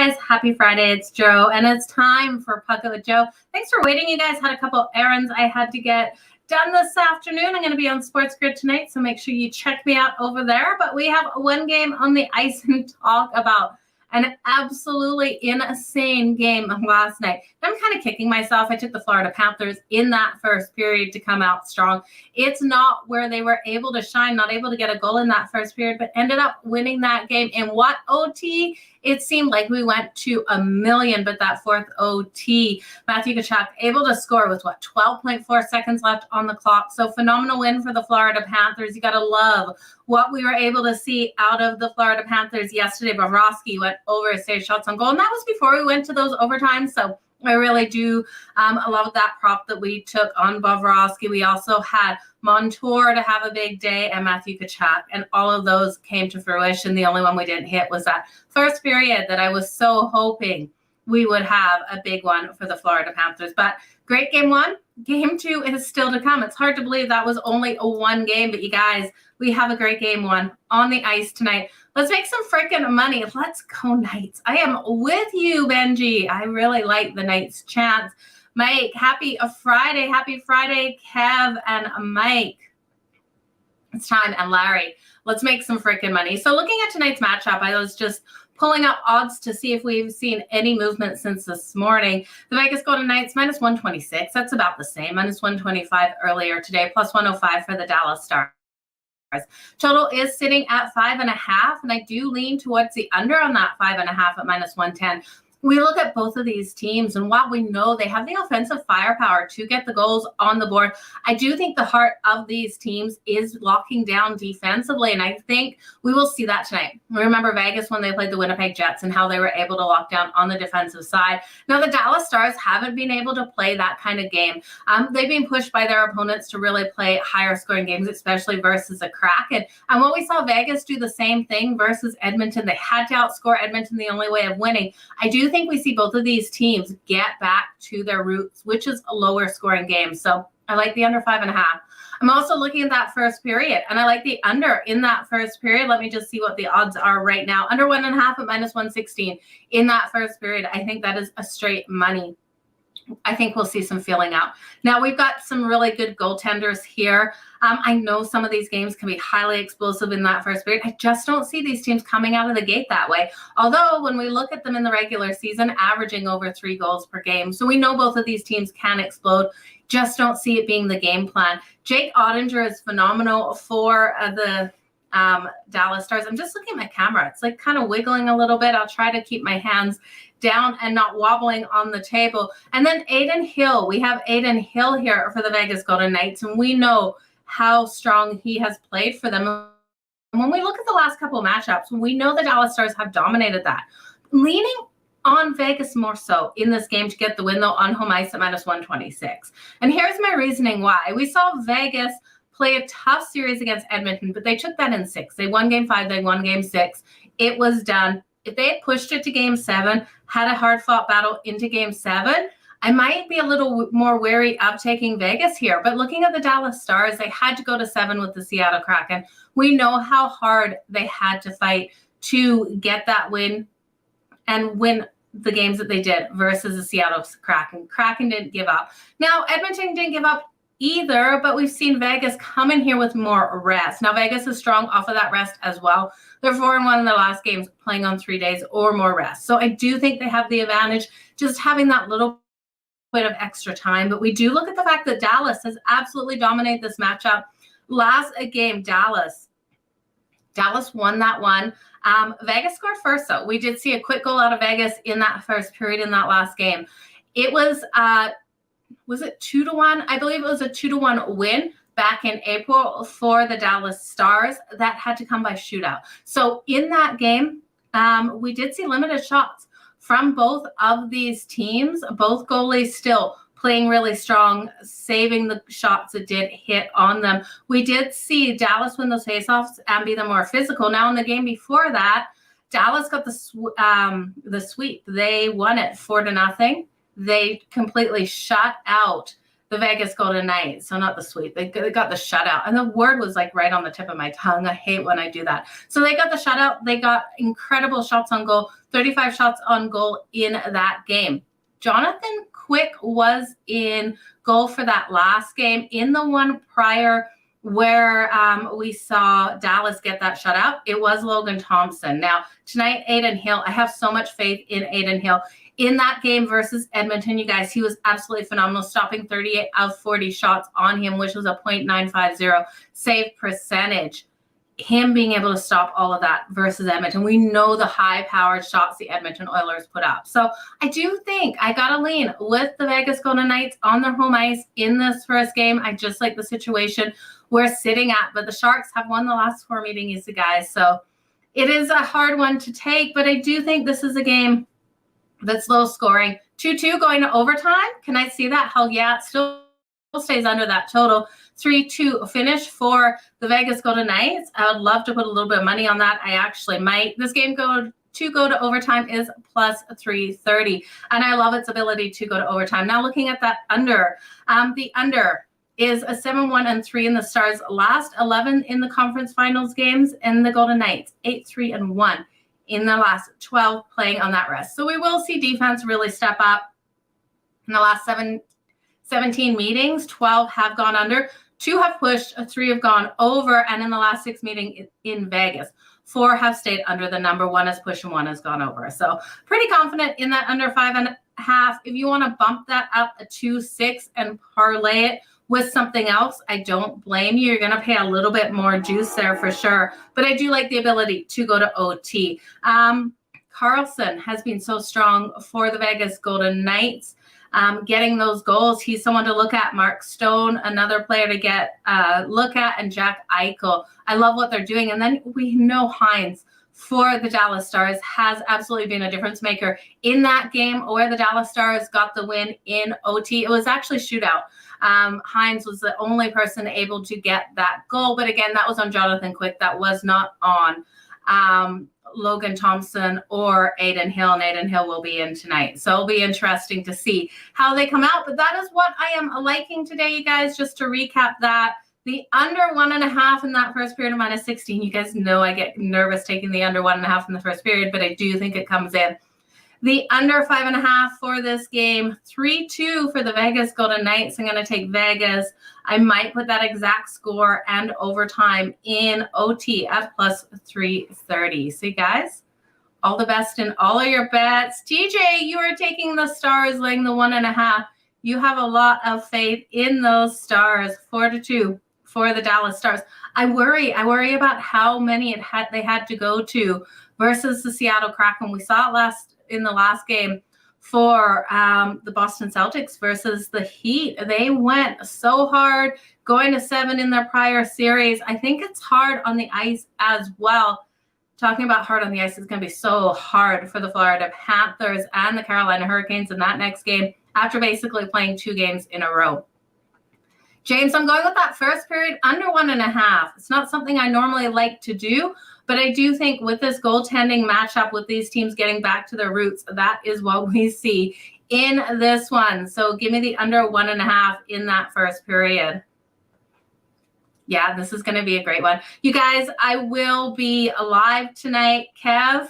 guys? Happy Friday. It's Joe, and it's time for Pikkit with Joe. Thanks for waiting, you guys. Had a couple errands I had to get done this afternoon. I'm going to be on Sports Grid tonight, so make sure you check me out over there. But we have one game on the ice and talk about an absolutely insane game last night. I'm kind of kicking myself. I took the Florida Panthers in that first period to come out strong. It's not where they were able to shine, not able to get a goal in that first period, but ended up winning that game. In what OT? It seemed like we went to a million, but that fourth OT, Matthew Tkachuk able to score with 12.4 seconds left on the clock. So phenomenal win for the Florida Panthers. You got to love what we were able to see out of the Florida Panthers yesterday. Bobrovsky went over his save shots on goal, and that was before we went to those overtimes. So I really do love that prop that we took on Bobrovsky. We also had Montour to have a big day and Matthew Tkachuk, and all of those came to fruition. The only one we didn't hit was that first period that I was so hoping we would have a big one for the Florida Panthers. But great game one. Game two is still to come. It's hard to believe that was only a one game, but you guys, we have a great game one on the ice tonight. Let's make some freaking money. Let's go Knights. I am with you, Benji. I really like the Knights' chance. Mike, happy Friday. Happy Friday, Kev and Mike. It's time. And Larry, let's make some freaking money. So looking at tonight's matchup, I was just pulling up odds to see if we've seen any movement since this morning. The Vegas Golden Knights minus 126. That's about the same. Minus 125 earlier today. Plus 105 for the Dallas Stars. Total is sitting at 5.5, and I do lean towards the under on that 5.5 at minus 110. We look at both of these teams, and while we know they have the offensive firepower to get the goals on the board, I do think the heart of these teams is locking down defensively, and I think we will see that tonight. Remember Vegas when they played the Winnipeg Jets and how they were able to lock down on the defensive side. Now, the Dallas Stars haven't been able to play that kind of game. They've been pushed by their opponents to really play higher scoring games, especially versus a Kraken. And when we saw Vegas do the same thing versus Edmonton, they had to outscore Edmonton the only way of winning. I do think we see both of these teams get back to their roots, which is a lower scoring game. So I like the under 5.5. I'm also looking at that first period, and I like the under in that first period. Let me just see what the odds are right now. Under 1.5 at minus 116 in that first period. I think that is a straight money. I think we'll see some feeling out. Now, we've got some really good goaltenders here. I know some of these games can be highly explosive in that first period. I just don't see these teams coming out of the gate that way. Although, when we look at them in the regular season, averaging over 3 goals per game. So we know both of these teams can explode. Just don't see it being the game plan. Jake Ottinger is phenomenal for the Dallas Stars. I'm just looking at my camera. It's like kind of wiggling a little bit. I'll try to keep my hands down and not wobbling on the table. And then Adin Hill. We have Adin Hill here for the Vegas Golden Knights, and we know how strong he has played for them. And when we look at the last couple of matchups, we know the Dallas Stars have dominated that. Leaning on Vegas more so in this game to get the win, though, on home ice at minus 126. And here's my reasoning why. We saw Vegas play a tough series against Edmonton, but they took that in 6. They won game 5, they won game 6. It was done. If they had pushed it to game 7, had a hard-fought battle into game 7, I might be a little more wary of taking Vegas here. But looking at the Dallas Stars, they had to go to 7 with the Seattle Kraken. We know how hard they had to fight to get that win and win the games that they did versus the Seattle Kraken. Kraken didn't give up. Now, Edmonton didn't give up either, but we've seen Vegas come in here with more rest. Now, Vegas is strong off of that rest as well. They're 4-1 in their last games, playing on 3 days or more rest. So I do think they have the advantage just having that little bit of extra time. But we do look at the fact that Dallas has absolutely dominated this matchup. Last game, Dallas won that one. Vegas scored first, though. We did see a quick goal out of Vegas in that first period in that last game. It was it 2-1? I believe it was a 2-1 win back in April for the Dallas Stars that had to come by shootout. So in that game, we did see limited shots from both of these teams. Both goalies still playing really strong, saving the shots that did hit on them. We did see Dallas win those faceoffs and be the more physical. Now, in the game before that, Dallas got the sweep. They won it 4-0. They completely shut out the Vegas Golden Knights. So not the sweep. They got the shutout. And the word was like right on the tip of my tongue. I hate when I do that. So they got the shutout. They got incredible shots on goal, 35 shots on goal in that game. Jonathan Quick was in goal for that last game. In the one prior where we saw Dallas get that shutout, it was Logan Thompson. Now, tonight, Adin Hill, I have so much faith in Adin Hill. In that game versus Edmonton, you guys, he was absolutely phenomenal, stopping 38 of 40 shots on him, which was a .950 save percentage. Him being able to stop all of that versus Edmonton. We know the high-powered shots the Edmonton Oilers put up. So I do think I got to lean with the Vegas Golden Knights on their home ice in this first game. I just like the situation we're sitting at. But the Sharks have won the last 4 meetings, you guys. So it is a hard one to take. But I do think this is a game that's low scoring. 2-2 going to overtime. Can I see that? Hell yeah. It still stays under that total. 3-2 finish for the Vegas Golden Knights. I would love to put a little bit of money on that. I actually might. This game go to overtime is plus 330. And I love its ability to go to overtime. Now looking at that under, the under is a 7-1-3 in the Stars' last 11 in the conference finals games, and the Golden Knights 8-3-1 in the last 12 playing on that rest. So we will see defense really step up. In the last 17 meetings, 12 have gone under, 2 have pushed, 3 have gone over, and in the last 6 meetings in Vegas, 4 have stayed under the number, 1 has pushed and 1 has gone over. So pretty confident in that under 5.5. If you want to bump that up a 2-6 and parlay it with something else, I don't blame you. You're going to pay a little bit more juice there for sure. But I do like the ability to go to OT. Carlson has been so strong for the Vegas Golden Knights. Getting those goals, he's someone to look at. Mark Stone, another player to get look at, and Jack Eichel. I love what they're doing. And then we know Hines for the Dallas Stars has absolutely been a difference maker in that game where the Dallas Stars got the win in OT. It was actually shootout. Hines was the only person able to get that goal. But again, that was on Jonathan Quick. That was not on Logan Thompson or Adin Hill, and Adin Hill will be in tonight. So it'll be interesting to see how they come out. But that is what I am liking today, you guys. Just to recap that, the under 1.5 in that first period of -16. You guys know I get nervous taking the under 1.5 in the first period, but I do think it comes in. The under 5.5 for this game, 3-2 for the Vegas Golden Knights. I'm going to take Vegas. I might put that exact score and overtime in OT at plus 330. So, guys, all the best in all of your bets. TJ, you are taking the Stars, laying the 1.5. You have a lot of faith in those Stars. 4-2 for the Dallas Stars. I worry about how many they had to go to versus the Seattle Kraken. We saw it in the last game for the Boston Celtics versus the Heat. They went so hard, going to 7 in their prior series. I think it's hard on the ice as well. Talking about hard on the ice is going to be so hard for the Florida Panthers and the Carolina Hurricanes in that next game after basically playing 2 games in a row. James, I'm going with that first period under 1.5. It's not something I normally like to do, but I do think with this goaltending matchup with these teams getting back to their roots, that is what we see in this one. So give me the under 1.5 in that first period. Yeah, this is going to be a great one. You guys, I will be live tonight. Kev,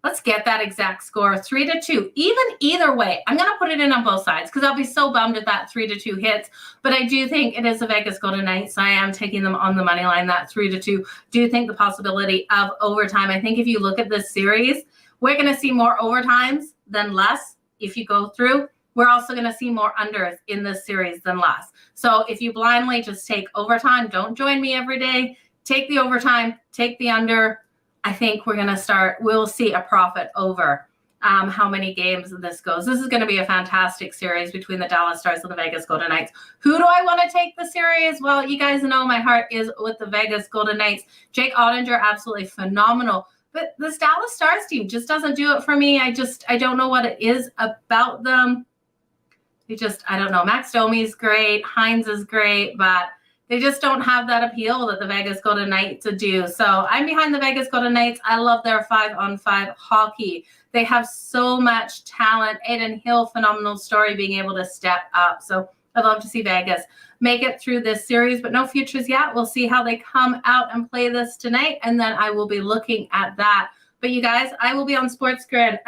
let's get that exact score, 3-2. Either way, I'm going to put it in on both sides because I'll be so bummed if that 3-2 hits. But I do think it is the Vegas Golden Knights. So I am taking them on the money line, that 3-2. Do think the possibility of overtime. I think if you look at this series, we're going to see more overtimes than less if you go through. We're also going to see more unders in this series than less. So if you blindly just take overtime, don't join me every day. Take the overtime, take the under. I think we'll see a profit over how many games this goes. This is going to be a fantastic series between the Dallas Stars and the Vegas Golden Knights. Who do I want to take the series? Well, you guys know my heart is with the Vegas Golden Knights. Jake Ottinger, absolutely phenomenal. But this Dallas Stars team just doesn't do it for me. I don't know what it is about them. I don't know. Max Domi's great. Hines is great, but they just don't have that appeal that the Vegas Golden Knights do. So I'm behind the Vegas Golden Knights. I love their 5-on-5 hockey. They have so much talent. Adin Hill, phenomenal story, being able to step up. So I'd love to see Vegas make it through this series, but no futures yet. We'll see how they come out and play this tonight, and then I will be looking at that. But you guys, I will be on Sports Grid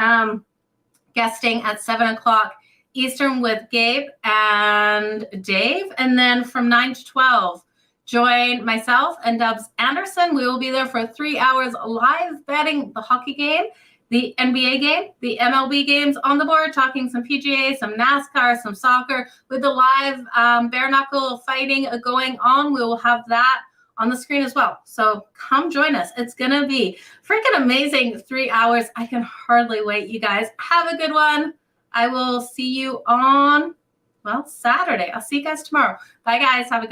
guesting at 7 o'clock Eastern with Gabe and Dave, and then from 9 to 12, join myself and Dubs Anderson. We will be there for 3 hours live betting the hockey game, the NBA game, the MLB games on the board, talking some PGA, some NASCAR, some soccer, with the live bare knuckle fighting going on. We will have that on the screen as well. So come join us. It's going to be freaking amazing 3 hours. I can hardly wait, you guys. Have a good one. I will see you on, well, Saturday. I'll see you guys tomorrow. Bye, guys. Have a good